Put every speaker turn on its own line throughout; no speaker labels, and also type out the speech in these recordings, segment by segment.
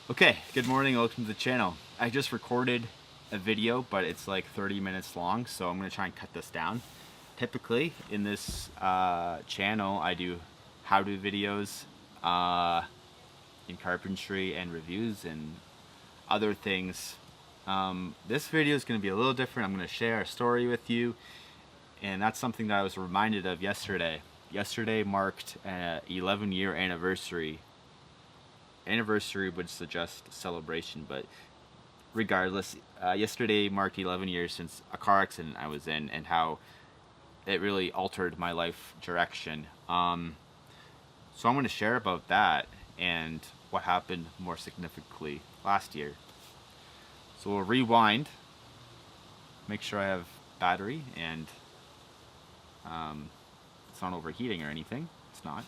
Okay, good morning, welcome to the channel. I just recorded a video, but it's like 30 minutes long, so I'm going to try and cut this down. Typically, in this channel, I do how-to videos in carpentry and reviews and other things. This video is going to be a little different. I'm going to share a story with you, and that's something that I was reminded of yesterday. Yesterday marked an 11-year anniversary. Anniversary would suggest celebration, but regardless, yesterday marked 11 years since a car accident I was in, and how it really altered my life direction. So I'm going to share about that and what happened more significantly last year. So we'll rewind, make sure I have battery, and it's not overheating or anything. It's not.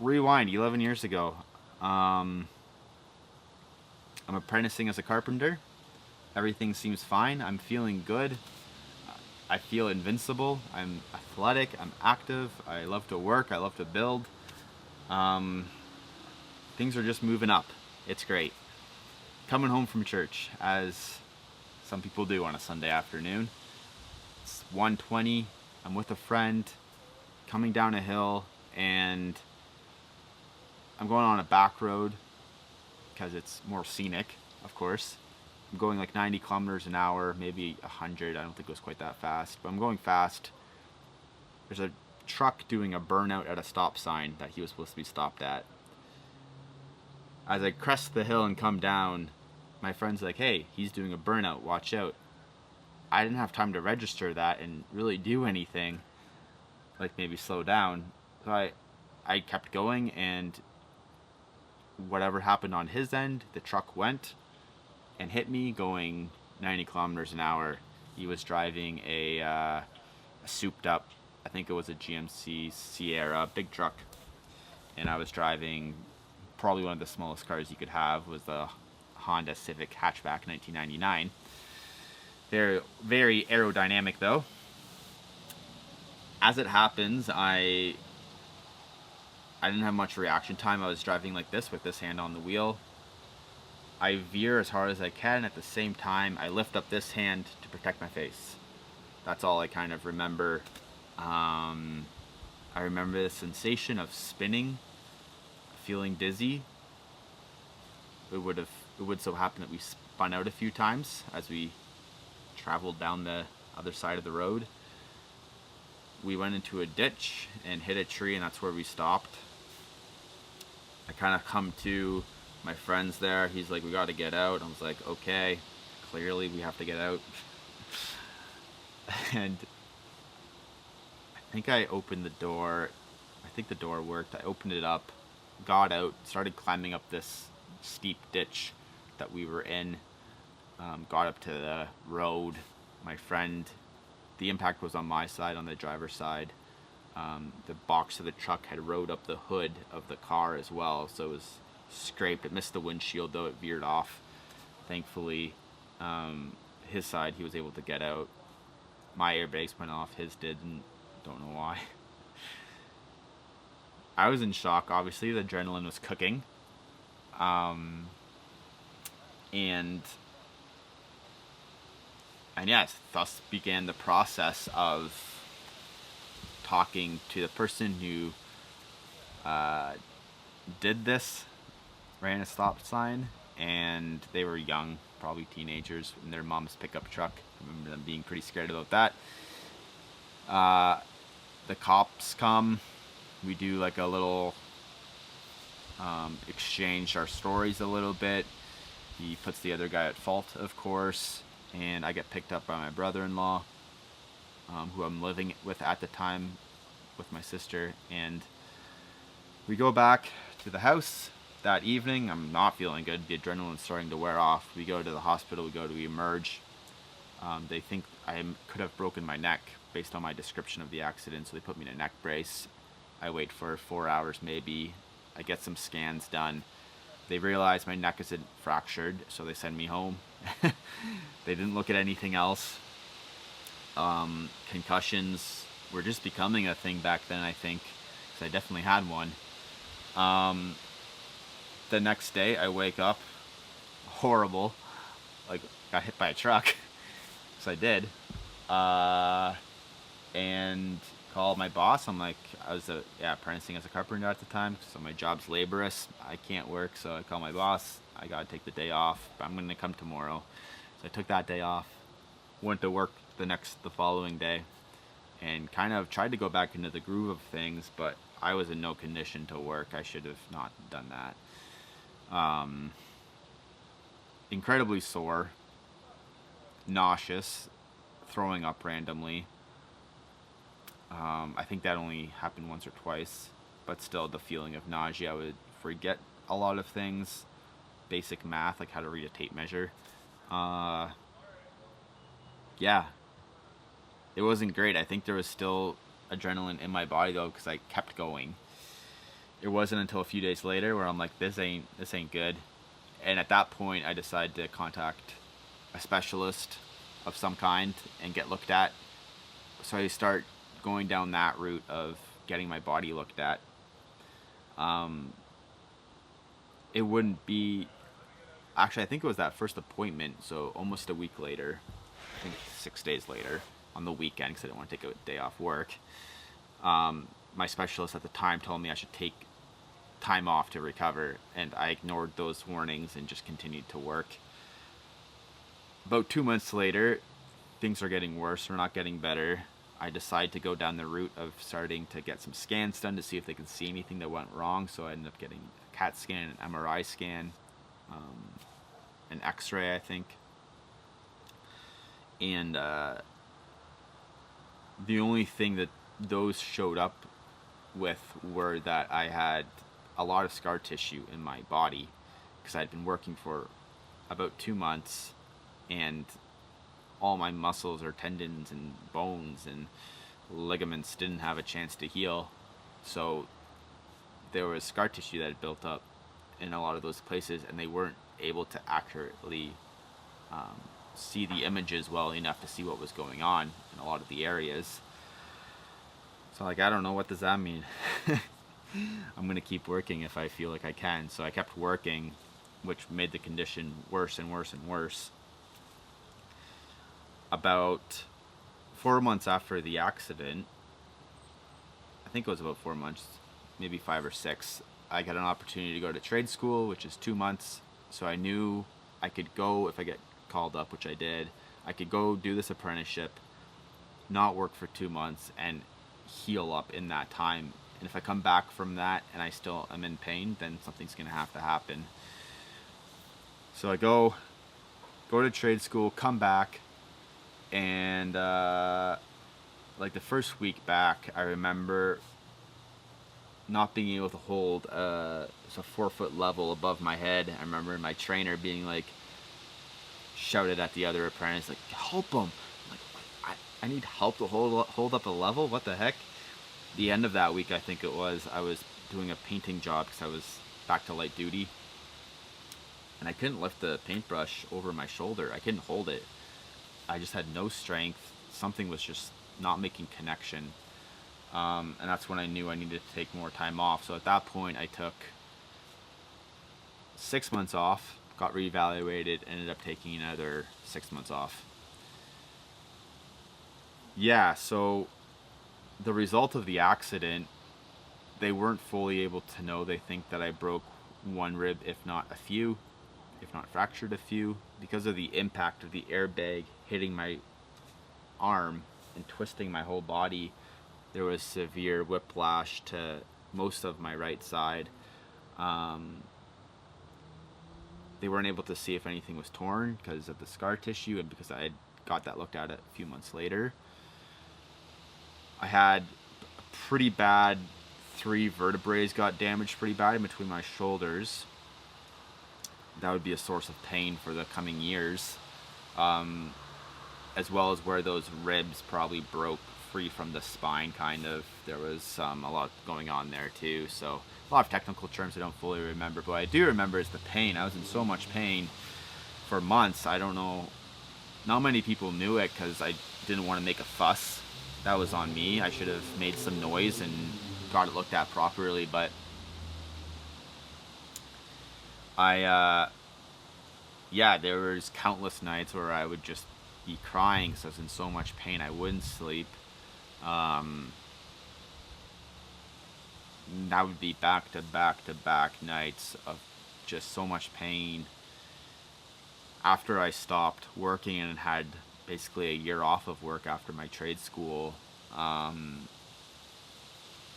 Rewind 11 years ago. I'm apprenticing as a carpenter. Everything seems fine. I'm feeling good. I feel invincible. I'm athletic. I'm active. I love to work. I love to build. Things are just moving up. It's great. Coming home from church, as some people do on a Sunday afternoon. It's 1:20. I'm with a friend, coming down a hill, and I'm going on a back road because it's more scenic, of course. I'm going like 90 kilometers an hour, maybe 100. I don't think it was quite that fast, but I'm going fast. There's a truck doing a burnout at a stop sign that he was supposed to be stopped at. As I crest the hill and come down, my friend's like, hey, he's doing a burnout, watch out. I didn't have time to register that and really do anything, like maybe slow down. So I kept going, and whatever happened on his end, the truck went and hit me going 90 kilometers an hour. He was driving a souped up, I think it was a GMC Sierra, big truck. And I was driving probably one of the smallest cars you could have, was the Honda Civic hatchback 1999. They're very aerodynamic though. As it happens, I didn't have much reaction time. I was driving like this with this hand on the wheel. I veer as hard as I can. At the same time, I lift up this hand to protect my face. That's all I kind of remember. I remember the sensation of spinning, feeling dizzy. It would so happen that we spun out a few times as we traveled down the other side of the road. We went into a ditch and hit a tree, and that's where we stopped. I kind of come to, my friend's there. He's like, we got to get out. I was like, okay, clearly we have to get out. And I think I opened the door. I think the door worked. I opened it up, got out, started climbing up this steep ditch that we were in. Got up to the road. My friend, the impact was on my side, on the driver's side. The box of the truck had rode up the hood of the car as well, so it was scraped. It missed the windshield, though it veered off. Thankfully, his side, he was able to get out. My airbags went off, his didn't. Don't know why. I was in shock, obviously. The adrenaline was cooking. And yes, thus began the process of talking to the person who did this, ran a stop sign, and they were young, probably teenagers, in their mom's pickup truck. I remember them being pretty scared about that. The cops come, we do like a little exchange our stories a little bit. He puts the other guy at fault, of course, and I get picked up by my brother-in-law, who I'm living with at the time with my sister, and we go back to the house that evening. I'm not feeling good. The adrenaline's starting to wear off. We go to the hospital. We go to Emerge. They think I could have broken my neck based on my description of the accident, so they put me in a neck brace. I wait for 4 hours maybe. I get some scans done. They realize my neck isn't fractured, so they send me home. They didn't look at anything else. Concussions were just becoming a thing back then, I think, because I definitely had one. The next day I wake up horrible, like got hit by a truck. So I did. And called my boss. I'm like, I was apprenticing as a carpenter at the time, so my job's laborious. I can't work, so I call my boss. I gotta take the day off, but I'm gonna come tomorrow. So I took that day off, went to work the following day, and kind of tried to go back into the groove of things, but I was in no condition to work. I should have not done that. Incredibly sore, nauseous, throwing up randomly. I think that only happened once or twice, but still the feeling of nausea. I would forget a lot of things, basic math, like how to read a tape measure. Yeah, it wasn't great. I think there was still adrenaline in my body though, because I kept going. It wasn't until a few days later where I'm like, this ain't good. And at that point, I decided to contact a specialist of some kind and get looked at. So I start going down that route of getting my body looked at. It wouldn't be, actually I think it was that first appointment, so almost a week later, I think 6 days later, on the weekend, because I didn't want to take a day off work. My specialist at the time told me I should take time off to recover, and I ignored those warnings and just continued to work. About 2 months later, things are getting worse, they're not getting better. I decide to go down the route of starting to get some scans done to see if they can see anything that went wrong. So I ended up getting a CAT scan, an MRI scan, an X-ray, I think. And the only thing that those showed up with were that I had a lot of scar tissue in my body, because I'd been working for about 2 months, and all my muscles or tendons and bones and ligaments didn't have a chance to heal. So there was scar tissue that had built up in a lot of those places, and they weren't able to accurately see the images well enough to see what was going on in a lot of the areas. So like, I don't know, what does that mean? I'm gonna keep working if I feel like I can. So I kept working, which made the condition worse and worse and worse. About 4 months after the accident, I think it was about 4 months, maybe 5 or 6, I got an opportunity to go to trade school, which is 2 months. So I knew I could go, if I get called up, which I did, I could go do this apprenticeship, not work for 2 months, and heal up in that time. And if I come back from that and I still am in pain, then something's gonna have to happen. So I go to trade school, come back, and like the first week back, I remember not being able to hold a 4-foot level above my head. I remember my trainer being like, shouted at the other apprentice, like, help him. Like, I need help to hold up a level. What the heck? The end of that week, I think it was, I was doing a painting job because I was back to light duty, and I couldn't lift the paintbrush over my shoulder. I couldn't hold it. I just had no strength. Something was just not making connection. And that's when I knew I needed to take more time off. So at that point, I took 6 months off, got reevaluated, ended up taking another 6 months off. Yeah, so the result of the accident, they weren't fully able to know. They think that I broke one rib, if not a few, if not fractured a few, because of the impact of the airbag hitting my arm and twisting my whole body. There was severe whiplash to most of my right side. They weren't able to see if anything was torn because of the scar tissue and because I had got that looked at a few months later. I had pretty bad, 3 vertebrae got damaged pretty bad in between my shoulders. That would be a source of pain for the coming years, as well as where those ribs probably broke free from the spine, kind of. There was a lot going on there too, so a lot of technical terms I don't fully remember, but what I do remember is the pain. I was in so much pain for months. I don't know, not many people knew it because I didn't want to make a fuss. That was on me. I should have made some noise and got it looked at properly, but Yeah, there was countless nights where I would just be crying because I was in so much pain I wouldn't sleep. Um, that would be back to back to back nights of just so much pain. After I stopped working and had basically a year off of work after my trade school, um,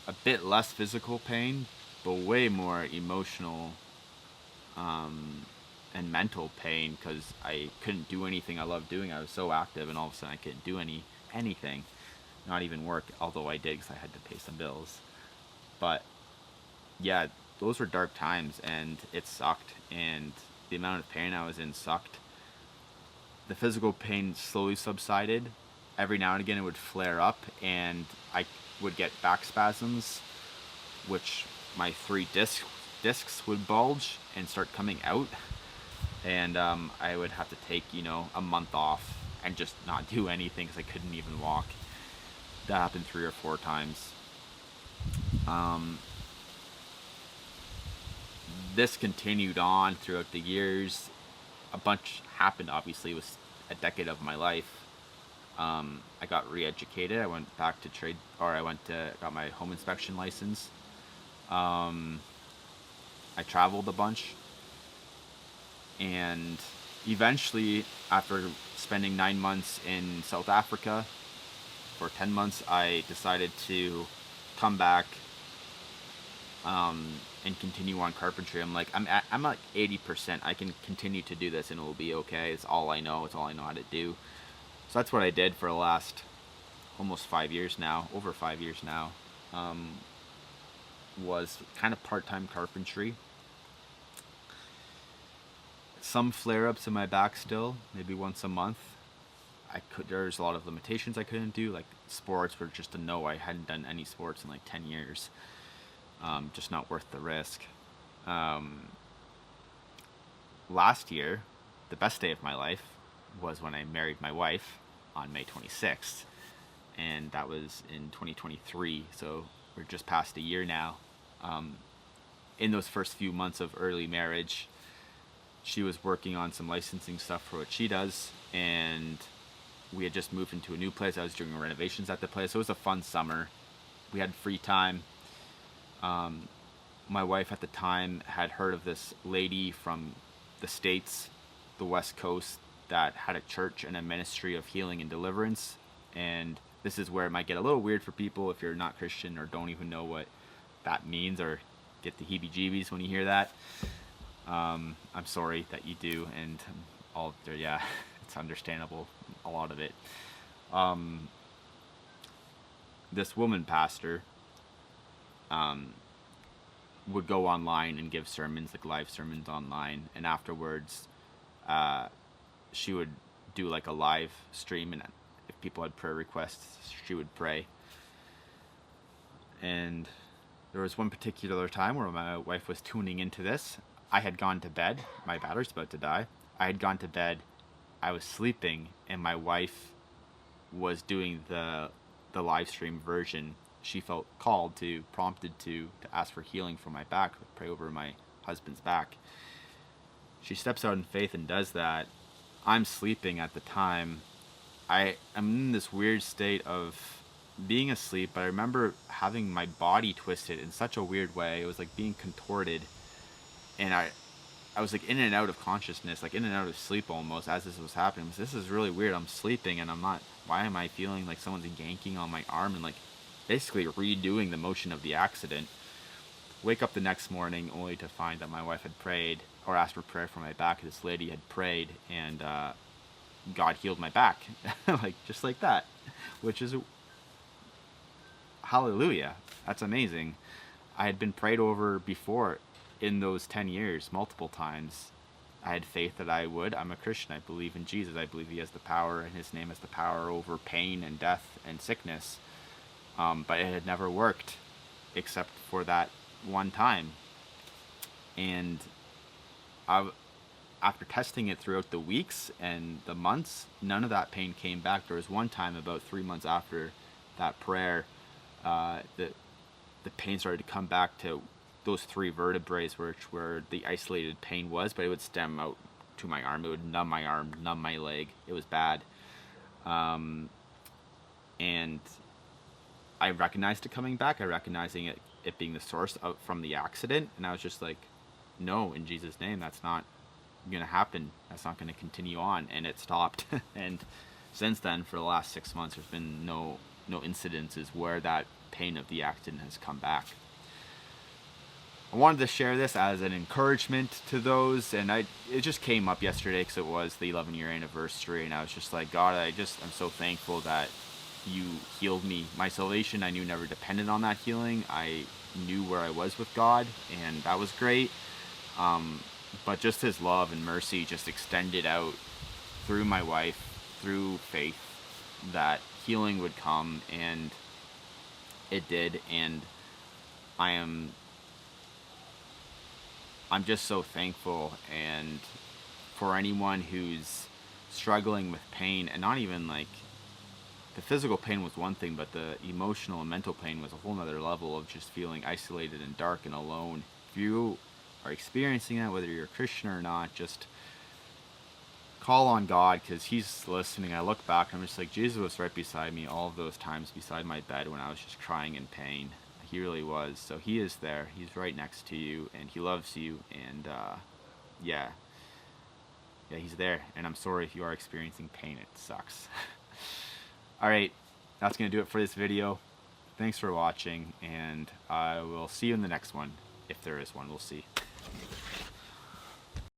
a bit less physical pain, but way more emotional and mental pain because I couldn't do anything I loved doing. I was so active, and all of a sudden I couldn't do anything, not even work. Although I did because I had to pay some bills. But yeah, those were dark times, and it sucked. And the amount of pain I was in sucked. The physical pain slowly subsided. Every now and again, it would flare up, and I would get back spasms, which my three discs would bulge and start coming out, and I would have to take a month off and just not do anything because I couldn't even walk. That happened 3 or 4 times. Um, this continued on throughout the years. A bunch happened. Obviously, it was a decade of my life. I got re-educated. I went back to trade, or I got my home inspection license. Um, I traveled a bunch, and eventually, after spending 9 months in South Africa, for 10 months, I decided to come back and continue on carpentry. I'm like 80%. I can continue to do this and it will be okay. It's all I know. It's all I know how to do. So that's what I did for the last almost 5 years now, over 5 years now. Was kind of part-time carpentry. Some flare-ups in my back still, maybe once a month. There's a lot of limitations I couldn't do, like sports were just a no. I hadn't done any sports in like 10 years. Just not worth the risk. Last year, the best day of my life was when I married my wife on May 26th, and that was in 2023, so we're just past a year now. In those first few months of early marriage, she was working on some licensing stuff for what she does, and we had just moved into a new place. I was doing renovations at the place. So it was a fun summer. We had free time. My wife at the time had heard of this lady from the States, the West Coast, that had a church and a ministry of healing and deliverance. And this is where it might get a little weird for people if you're not Christian or don't even know what that means or get the heebie-jeebies when you hear that. I'm sorry that you do, and yeah, it's understandable, a lot of it. This woman pastor would go online and give sermons, like live sermons online, and afterwards she would do like a live stream, and if people had prayer requests, she would pray. And there was one particular time where my wife was tuning into this. I had gone to bed. My battery's about to die. I had gone to bed. I was sleeping, and my wife was doing the live stream version. She felt prompted to ask for healing for my back, pray over my husband's back. She steps out in faith and does that. I'm sleeping at the time. I am in this weird state of being asleep, but I remember having my body twisted in such a weird way. It was like being contorted, and I was like in and out of consciousness, like in and out of sleep almost as this was happening. This is really weird. I'm sleeping and I'm not. Why am I feeling like someone's yanking on my arm and like basically redoing the motion of the accident? Wake up the next morning only to find that my wife had prayed or asked for prayer for my back. This lady had prayed, and God healed my back, like just like that, which is hallelujah. That's amazing. I had been prayed over before in those 10 years multiple times. I had faith that I would. I'm a Christian. I believe in Jesus. I believe he has the power, and his name has the power over pain and death and sickness. But it had never worked except for that one time. And after testing it throughout the weeks and the months, none of that pain came back. There was one time about 3 months after that prayer, the pain started to come back to those 3 vertebrae where the isolated pain was, but it would stem out to my arm. It would numb my arm, numb my leg. It was bad. And I recognized it coming back. I recognizing it being the source from the accident. And I was just like, no, in Jesus' name, that's not going to happen. That's not going to continue on. And it stopped. And since then, for the last 6 months, there's been no incidences where that pain of the accident has come back. I wanted to share this as an encouragement to those, and it just came up yesterday because it was the 11-year anniversary, and I was just like, God, I'm so thankful that you healed me. My salvation, I knew, never depended on that healing. I knew where I was with God, and that was great. But just his love and mercy just extended out through my wife, through faith, that healing would come, and it did. And I'm just so thankful. And for anyone who's struggling with pain, and not even like the physical pain was one thing, but the emotional and mental pain was a whole nother level of just feeling isolated and dark and alone. If you are experiencing that, whether you're a Christian or not, just call on God, because he's listening. I look back and I'm just like, Jesus was right beside me all of those times beside my bed when I was just crying in pain. He really was. So he is there. He's right next to you, and he loves you. And yeah, he's there. And I'm sorry if you are experiencing pain. It sucks. All right, that's gonna do it for this video. Thanks for watching, and I will see you in the next one, if there is one. We'll see.